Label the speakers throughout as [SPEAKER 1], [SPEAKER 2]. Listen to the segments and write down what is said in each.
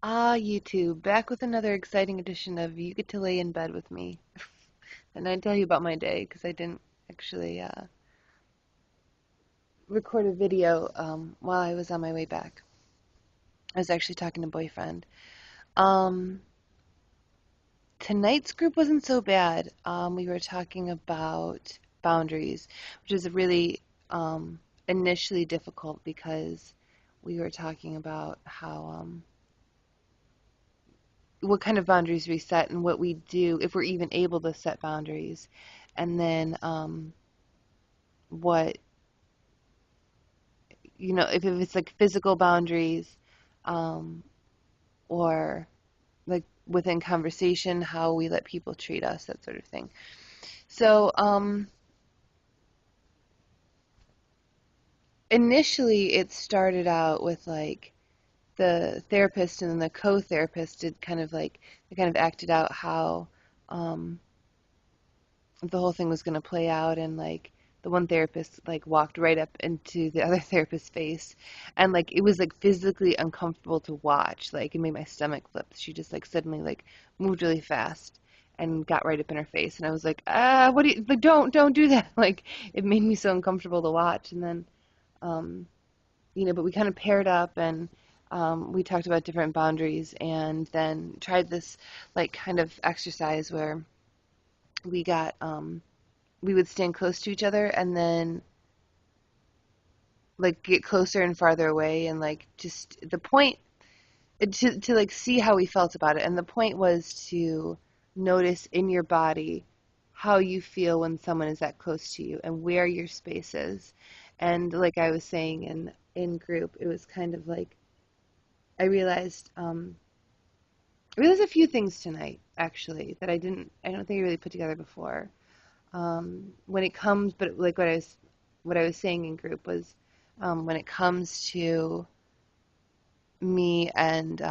[SPEAKER 1] YouTube, back with another exciting edition of You Get to Lay in Bed with Me. And I tell you about my day because I didn't actually record a video while I was on my way back. I was actually talking to boyfriend. Um, Tonight's group wasn't so bad. We were talking about boundaries, which is really initially difficult because we were talking about how what kind of boundaries we set and what we do if we're even able to set boundaries, and then what if it's like physical boundaries, um, or like within conversation, how we let people treat us, that sort of thing. So initially, it started out with like the therapist and then the co-therapist did kind of like they kind of acted out how um, the whole thing was going to play out, and like the one therapist like walked right up into the other therapist's face, and like it was like physically uncomfortable to watch. Like it made my stomach flip. She just like suddenly like moved really fast and got right up in her face, and I was like, what do you like, don't do that. Like it made me so uncomfortable to watch. And then um but we kind of paired up, and we talked about different boundaries, and then tried this like kind of exercise where we got we would stand close to each other and then like get closer and farther away, and like just the point to like see how we felt about it. And the point was to notice in your body how you feel when someone is that close to you and where your space is. And like I was saying in group, it was kind of like I realized a few things tonight actually that I don't think I really put together before. When it comes, but like what I was saying in group was when it comes to me and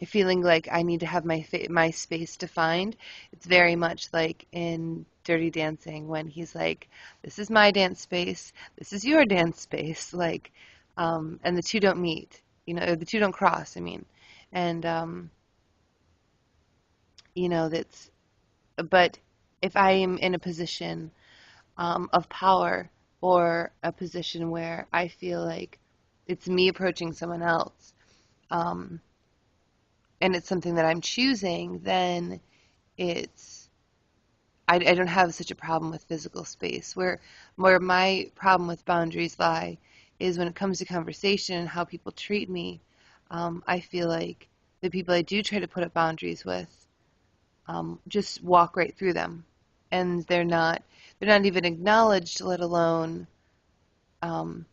[SPEAKER 1] feeling like I need to have my space defined. It's very much like in Dirty Dancing when he's like, "This is my dance space. This is your dance space." Like, and the two don't meet. Or the two don't cross. I mean, and that's. But if I am in a position of power, or a position where I feel like it's me approaching someone else, um, and it's something that I'm choosing, then it's I don't have such a problem with physical space. Where my problem with boundaries lie is when it comes to conversation and how people treat me. I feel like the people I do try to put up boundaries with just walk right through them, and they're not even acknowledged, let alone um,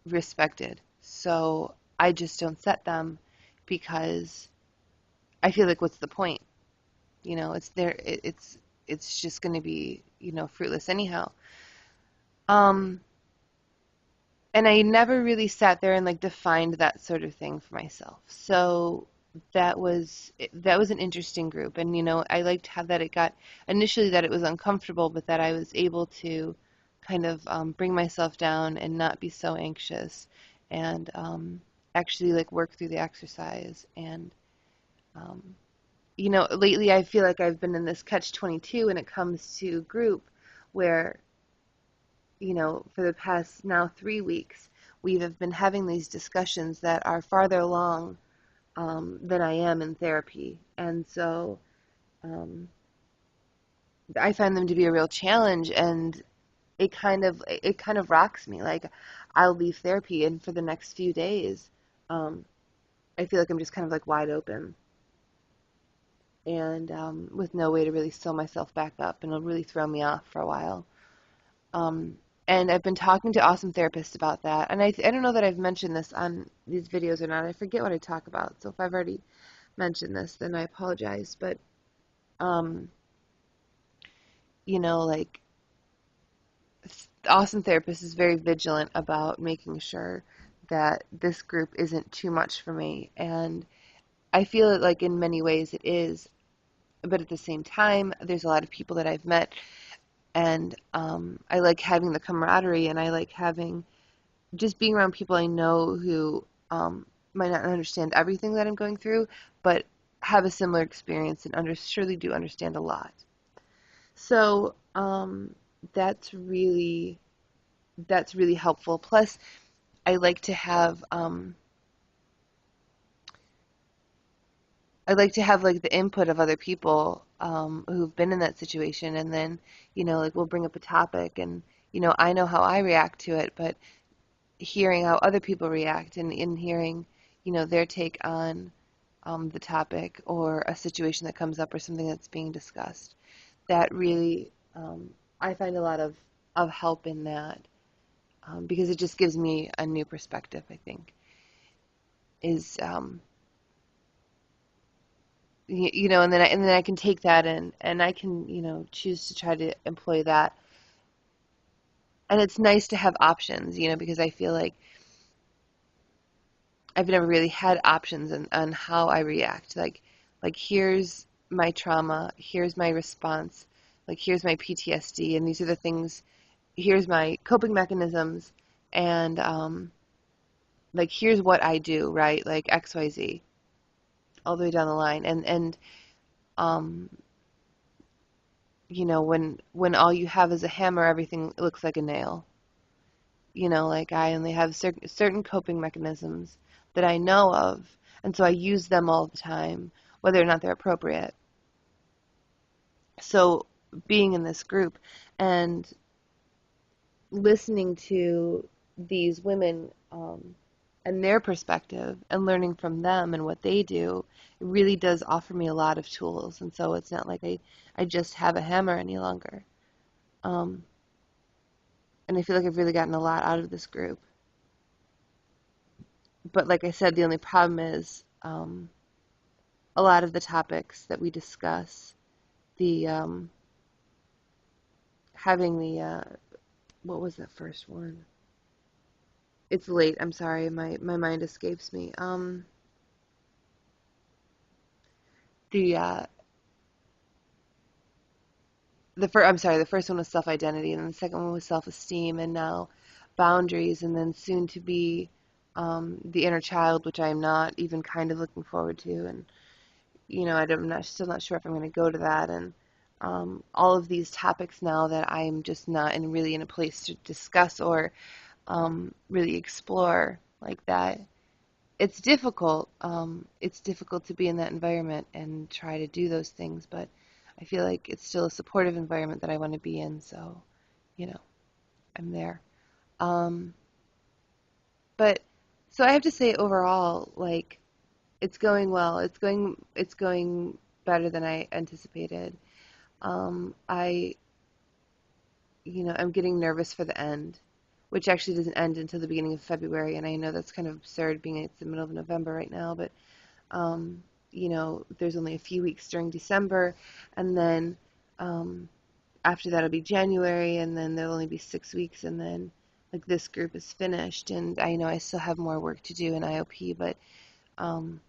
[SPEAKER 1] respected. So I just don't set them because I feel like what's the point? It's there. It's just going to be fruitless anyhow. Um, and I never really sat there and like defined that sort of thing for myself. So that was an interesting group, and I liked how that it got initially that it was uncomfortable, but that I was able to kind of bring myself down and not be so anxious, and actually like work through the exercise. And um, lately I feel like I've been in this catch-22 when it comes to group, where for the past now 3 weeks, we have been having these discussions that are farther along than I am in therapy. And so um, I find them to be a real challenge, and it kind of rocks me. Like I'll leave therapy, and for the next few days, um, I feel like I'm just kind of like wide open, and with no way to really sew myself back up, and it'll really throw me off for a while. Um, and I've been talking to awesome therapists about that. And I don't know that I've mentioned this on these videos or not. I forget what I talk about. So if I've already mentioned this, then I apologize. But, um, like, the awesome therapist is very vigilant about making sure that this group isn't too much for me. And I feel it like in many ways it is. But at the same time, there's a lot of people that I've met, and I like having the camaraderie, and I like having just being around people I know who might not understand everything that I'm going through, but have a similar experience and surely do understand a lot. So that's really that's really helpful. Plus, I like to have like the input of other people who've been in that situation, and then like we'll bring up a topic, and I know how I react to it, but hearing how other people react and hearing their take on the topic or a situation that comes up or something that's being discussed, that really I find a lot of help in that because it just gives me a new perspective. I think is and then I can take that and I can choose to try to employ that. And it's nice to have options, because I feel like I've never really had options on how I react. Like here's my trauma, here's my response, like here's my PTSD, and these are the things. Here's my coping mechanisms, and like here's what I do, right? Like XYZ, all the way down the line, and um, when all you have is a hammer, everything looks like a nail. Like I only have certain coping mechanisms that I know of, and so I use them all the time, whether or not they're appropriate. So being in this group and listening to these women and their perspective and learning from them and what they do, it really does offer me a lot of tools. And so it's not like I just have a hammer any longer. Um, and I feel like I've really gotten a lot out of this group. But like I said, the only problem is a lot of the topics that we discuss, the having the what was that first one? It's late. I'm sorry, my mind escapes me. The I'm sorry, the first one was self-identity, and the second one was self-esteem, and now boundaries, and then soon to be the inner child, which I am not even kind of looking forward to, and still not sure if I'm going to go to that, and all of these topics now that I'm just not really in a place to discuss or really explore like that. It's difficult. It's difficult to be in that environment and try to do those things, but I feel like it's still a supportive environment that I want to be in, so, you know, I'm there. Um, but so I have to say overall, like, it's going well. It's going better than I anticipated. I, I'm getting nervous for the end, which actually doesn't end until the beginning of February, and I know that's kind of absurd being it's the middle of November right now, but um, there's only a few weeks during December, and then um, after that it'll be January, and then there'll only be 6 weeks, and then like this group is finished, and I know I still have more work to do in IOP, but um,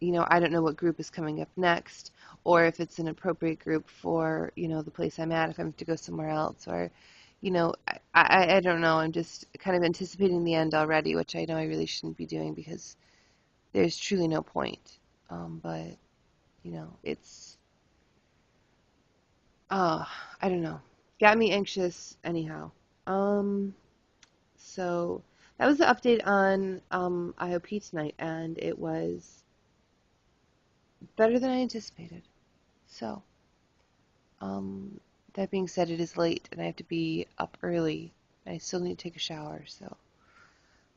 [SPEAKER 1] I don't know what group is coming up next, or if it's an appropriate group for the place I'm at, if I have to go somewhere else, or I don't know. I'm just kind of anticipating the end already, which I know I really shouldn't be doing because there's truly no point. But it's I don't know. Got me anxious anyhow. Um, so that was the update on IOP tonight, and it was better than I anticipated. So, that being said, it is late, and I have to be up early. I still need to take a shower. So,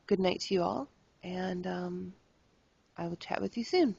[SPEAKER 1] good night to you all, and I will chat with you soon.